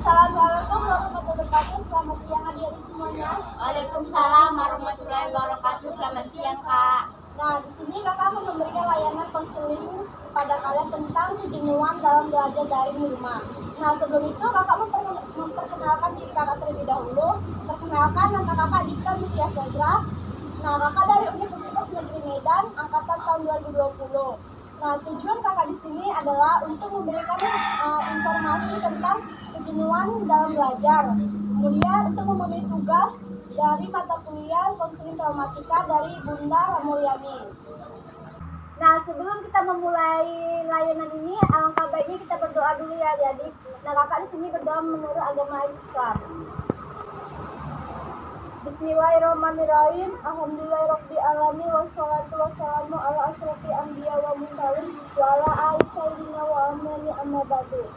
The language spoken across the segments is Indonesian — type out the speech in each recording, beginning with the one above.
Assalamualaikum warahmatullahi wabarakatuh. Selamat siang adik-adik semuanya. Waalaikumsalam warahmatullahi wabarakatuh. Selamat siang, Kak. Nah, di sini kakak akan memberikan layanan konseling kepada kalian tentang kejenuhan dalam belajar daring di rumah. Nah, sebelum itu kakak memperkenalkan diri kakak terlebih dahulu. Perkenalkan, nama kakak Dika Mutia Sadra. Nah, kakak dari Universitas Negeri Medan, angkatan tahun 2020. Nah, tujuan kakak di sini adalah untuk memberikan informasi tentang kejenuhan dalam belajar. Kemudian untuk memenuhi tugas dari mata kuliah konseling traumatika dari Bunda Ramulyani. Nah, sebelum kita memulai layanan ini, alangkah baiknya kita berdoa dulu ya adik-adik. Nah, kakak di sini berdoa menurut agama Islam. Bismillahirrahmanirrahim. Alhamdulillahirrahmanirrahim. Wassalatu wassalamu ala asyrafil anbiya wa mursalin wa ala alihi sayyidina wa amani amma ba'du.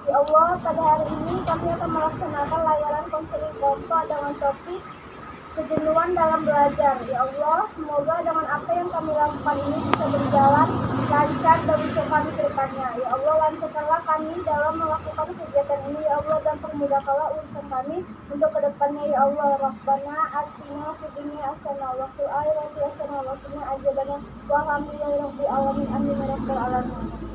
Ya Allah, pada hari ini kami akan melaksanakan layanan konseling kelompok dengan topik kejenuhan dalam belajar. Ya Allah, semoga dengan apa yang kami lakukan ini bisa berjalan lancar dan untuk kami ke depannya. Ya Allah, lancarkanlah kami dalam melakukan kegiatan ini. Ya Allah, dan permudahkanlah urusan kami untuk ke depannya. Ya Allah, Rabbana atina fid dunya hasanah wa fil akhirati hasanah wa qina adzabannar. Walhamdulillahi alamin. Amin ya rabbal alamin.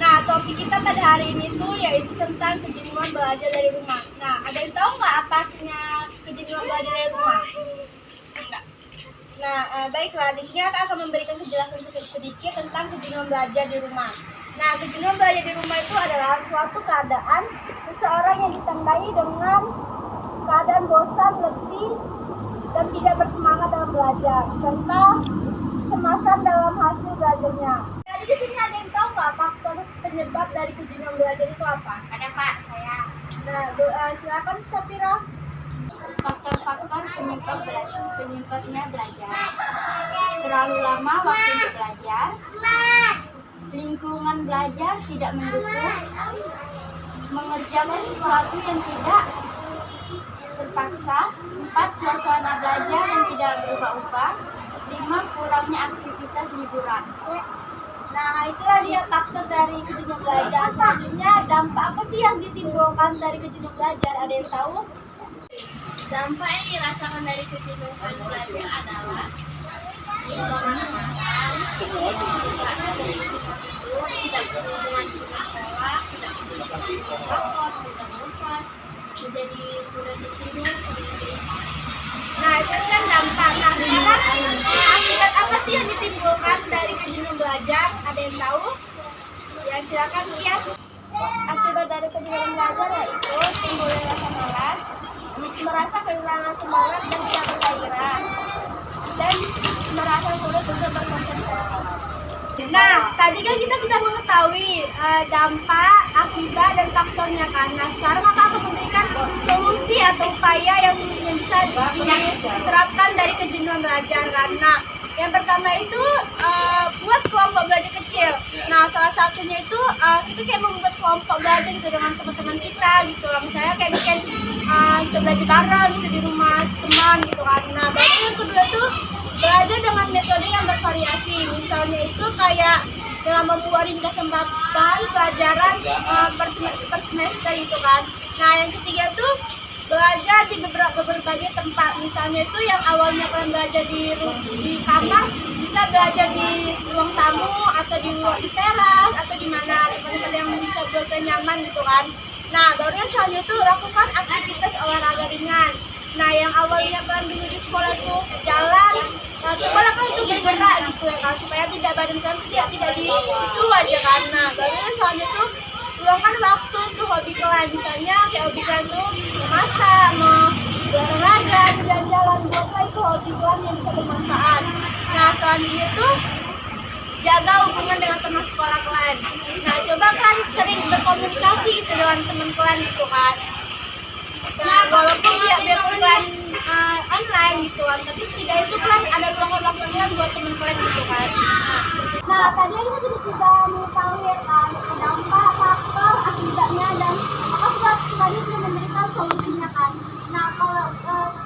Nah, topik kita pada hari ini tuh yaitu tentang kejenuhan belajar dari rumah. Nah, ada yang tahu nggak apa artinya kejenuhan belajar dari rumah? Enggak. Nah, baiklah, di sini aku akan memberikan penjelasan sedikit tentang kejenuhan belajar di rumah. Nah, kejenuhan belajar di rumah itu adalah suatu keadaan seseorang yang ditandai dengan keadaan bosan, letih, dan tidak bersemangat dalam belajar, serta kecemasan dalam hasil belajarnya. Jadi di sini ada yang tahu nggak faktor penyebab dari kejenuhan belajar itu apa? Ada, Kak, saya. Nah, silakan Sapira. Faktor-faktor penyebabnya belajar. Terlalu lama waktu untuk belajar. Lingkungan belajar tidak mendukung. Mengerjakan sesuatu yang tidak terpaksa. 4. Suasana belajar yang tidak berubah-ubah. 5. Kurangnya aktivitas liburan. Nah, itulah dia faktor dari kejenuhan belajar. Selanjutnya, dampak apa sih yang ditimbulkan dari kejenuhan belajar? Ada yang tahu? Dampak yang dirasakan dari kejenuhan belajar adalah lingkungan makan, tidak berhubungan dengan sekolah, tidak berhubungan tidak bosan, menjadi mudah tidur, sering gelisah. Nah, itu kan dampak. Nah, sekarang akibat apa sih yang ditimbulkan dari kejenuhan belajar? Ada yang tahu? Ya, silakan Kia. Akibat dari kejenuhan belajar yaitu timbulnya rasa malas, merasa kehilangan semangat dan tidak bergairah, dan merasa sulit untuk berkonsentrasi. Nah, tadi kan kita sudah mengetahui dampak, akibat, dan faktornya kan. Nah, sekarang aku akan memberikan solusi atau upaya yang bisa diterapkan dari kejenuhan belajar. Nah, yang pertama itu buat kelompok belajar kecil. Nah, salah satunya itu kita kayak membuat kelompok belajar gitu dengan teman-teman kita gitu. Misalnya kayak bikin untuk belajar bareng gitu di rumah teman gitu kan. Nah, baru yang kedua tuh belajar dengan metode yang bervariasi. Misalnya itu kayak dengan membuat ringkasan bahan pelajaran per semester gitu kan. Nah, yang ketiga tuh belajar di berbagai tempat. Misalnya itu yang awalnya kalian belajar di kamar, bisa belajar di ruang tamu atau di teras atau di mana tempat yang bisa buat kalian nyaman gitu kan. Nah, baru yang selanjutnya itu lakukan aktivitas olahraga ringan. Nah, yang awalnya kalian dulu di sekolah itu jalan, cobalah kan itu bergerak gitu ya kan, supaya tidak badan kalian tidak di itu aja kan. Nah, baru yang selanjutnya itu luangkan waktu untuk hobi kalian. Misalnya kayak hobi kalian tuh memasak, mau berolahraga, jalan-jalan, buatlah itu hobi kalian yang bisa bermanfaat. Nah, selanjutnya itu jaga hubungan dengan teman sekolah kalian. Nah, coba kalian sering berkomunikasi gitu dengan teman kalian gitu kan. Nah, walaupun biarpun kalian online gitu kan, tapi setidaknya itu kalian ada luangkan waktu kalian buat teman kalian gitu kan. Nah, tadi kita sudah mengetahui ya kan dampak, faktor, akibatnya, dan tadi sudah memberikan solusinya kan. Nah, kalau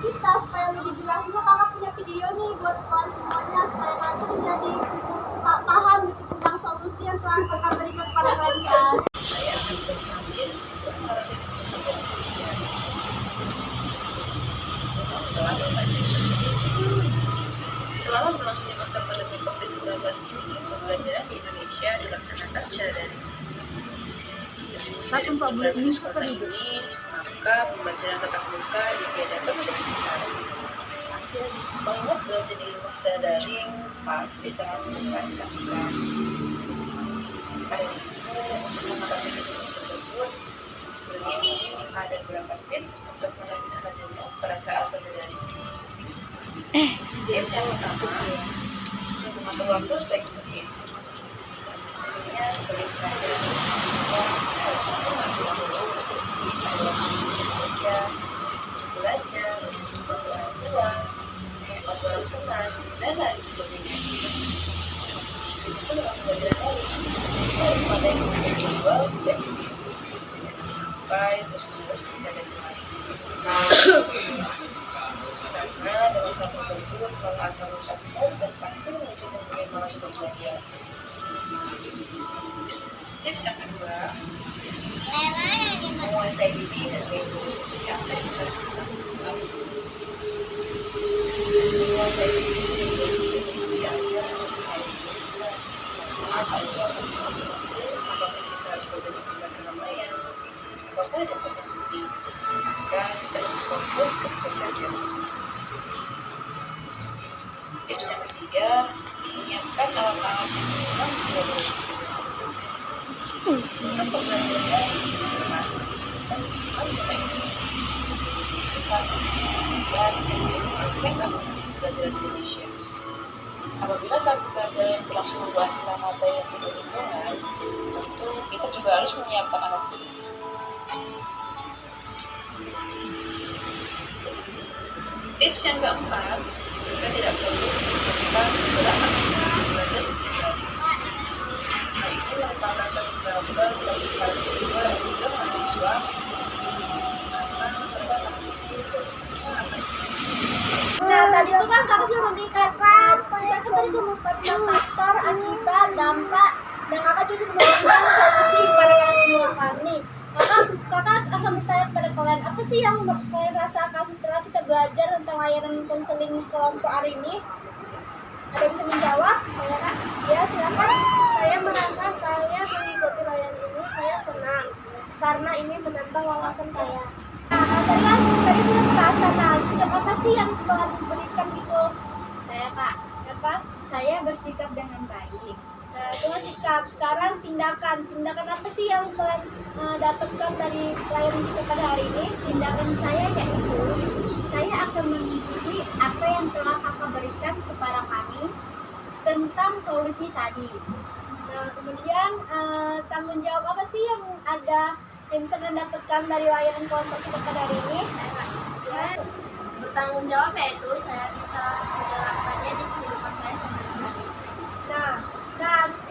kita supaya lebih jelasnya, kakak punya video nih buat kalian semuanya supaya kalian tuh menjadi paham gitu tentang solusi yang telah kakak berikan kepada kalian kan. Saya akan bertanya untuk para pembelajaran di Indonesia dilaksanakan secara daring. Satu Pak, Dari ini sekolah ini, maka pembelajaran tatap muka ditiadakan untuk sementara. Mengingat belajar di rumah secara daring pasti sangat membosankan. Karena itu, untuk mengatasi kejadian tersebut, ini ada beberapa tips untuk memisahkan dulu perasaan belajar daring. Tips yang pertama, mengatur waktu sebaik mungkin. Tentunya sebagai pelajar mahasiswa kita harus mengatur waktu untuk bekerja, belajar, berdoa keluar, hemat orang teman, dan lain sebagainya. Itu pun dengan pembelajaran daring, kita harus pandai menggunakan visual sebaik mungkin sampai terus-menerus bisa belajar lagi. Karena dengan hal tersebut kalau akan rusak dan pasti menuju kemudian malas untuk belajar. Tips yang kedua, menguasai diri dan mengikuti seperti apa yang kita suka. Menguasai diri dan mengikuti seperti apa yang kita suka. Apa itu apa sih? Apakah kita harus berbeda dengan keramaian? Apakah ada tempat sepi? Maka kita harus fokus ke belajar. Tips yang ketiga, menyiapkan alat-alat yang memang tidak boleh istirahat. Untuk pembelajaran sudah pasti dan dan bisa mengakses aplikasi pembelajaran Indonesia. Apabila saat pembelajaran berlangsung membahas tentang materi yang hitung-hitungan, tentu kita juga harus menyiapkan alat tulis. Tips yang keempat, kita tidak perlu melakukan beberapa belajar istirahat. Hal itu merupakan suatu gambar bagi para siswa dan juga mahasiswa karena berbatas berusaha akan. Nah, tadi itu kan kakak sudah memberikan kita kan tadi sudah memberikan faktor, akibat, dampak, dan kakak juga sudah memberikan solusi kepada kalian semua kami. Kakak akan bertanya kepada kalian, apa sih yang kalian rasakan setelah kita belajar tentang layanan konseling kelompok hari ini? Ada bisa menjawab? Saya Kak. Ya, silakan. Saya merasa saya mengikuti layanan ini, saya senang karena ini menambah wawasan saya. Nah, tadi sudah merasa, nah, sikap apa sih yang telah diberikan gitu? Saya Kak, Apa? saya bersikap dengan baik. Nah, itu kan sikap. Sekarang tindakan. Tindakan apa sih yang kalian dapatkan dari layanan kita pada hari ini? Tindakan saya yaitu saya akan mengikuti apa yang telah kakak berikan kepada kami tentang solusi tadi. Nah, kemudian tanggung jawab apa sih yang ada yang bisa kalian dapatkan dari layanan kelompok kita pada hari ini? Saya bertanggung jawab yaitu saya bisa menjalankannya di kehidupan saya sehari-hari.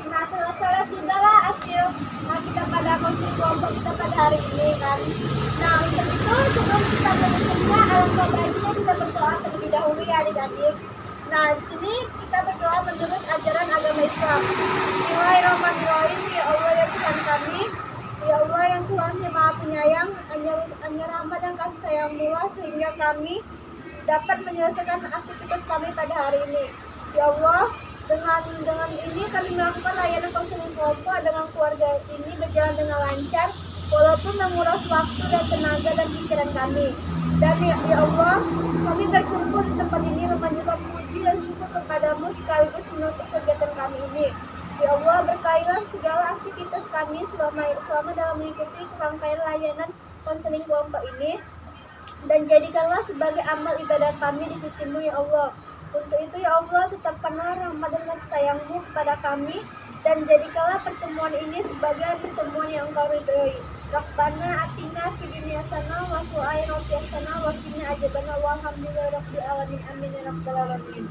Nah, selesai sudahlah hasil kita pada konsul kelompok kita pada hari ini kan. Nah, untuk itu sebelum kita menulisnya, alangkah baiknya kita berdoa terlebih dahulu ya adik-adik. Nah, di sini kita berdoa menurut ajaran agama Islam. Bismillahirrahmanirrahim. Ya Allah ya Tuhan kami, ya Allah yang Tuhan yang Maha Penyayang, hanya rahmat dan kasih sayang-Mu sehingga kami dapat menyelesaikan aktivitas kami pada hari ini. Ya Allah, dengan ini kami melakukan layanan konseling kelompok dengan keluarga ini berjalan dengan lancar walaupun menguras waktu dan tenaga dan pikiran kami. Dan ya Allah, kami berkumpul di tempat ini memanjatkan puji dan syukur kepadamu sekaligus menutup kegiatan kami ini. Ya Allah, berkailah segala aktivitas kami selama dalam mengikuti rangkaian layanan konseling kelompok ini dan jadikanlah sebagai amal ibadah kami di sisimu ya Allah. Untuk itu ya Allah, tetapkanlah rahmat dan kasih sayang-Mu kepada kami dan jadikanlah pertemuan ini sebagai pertemuan yang Engkau ridhoi. Rabbana atina fid dunya hasanah wa fil akhirati hasanah wa qina adzabannar walhamdulillahi rabbil alamin amin ya rabbal alamin.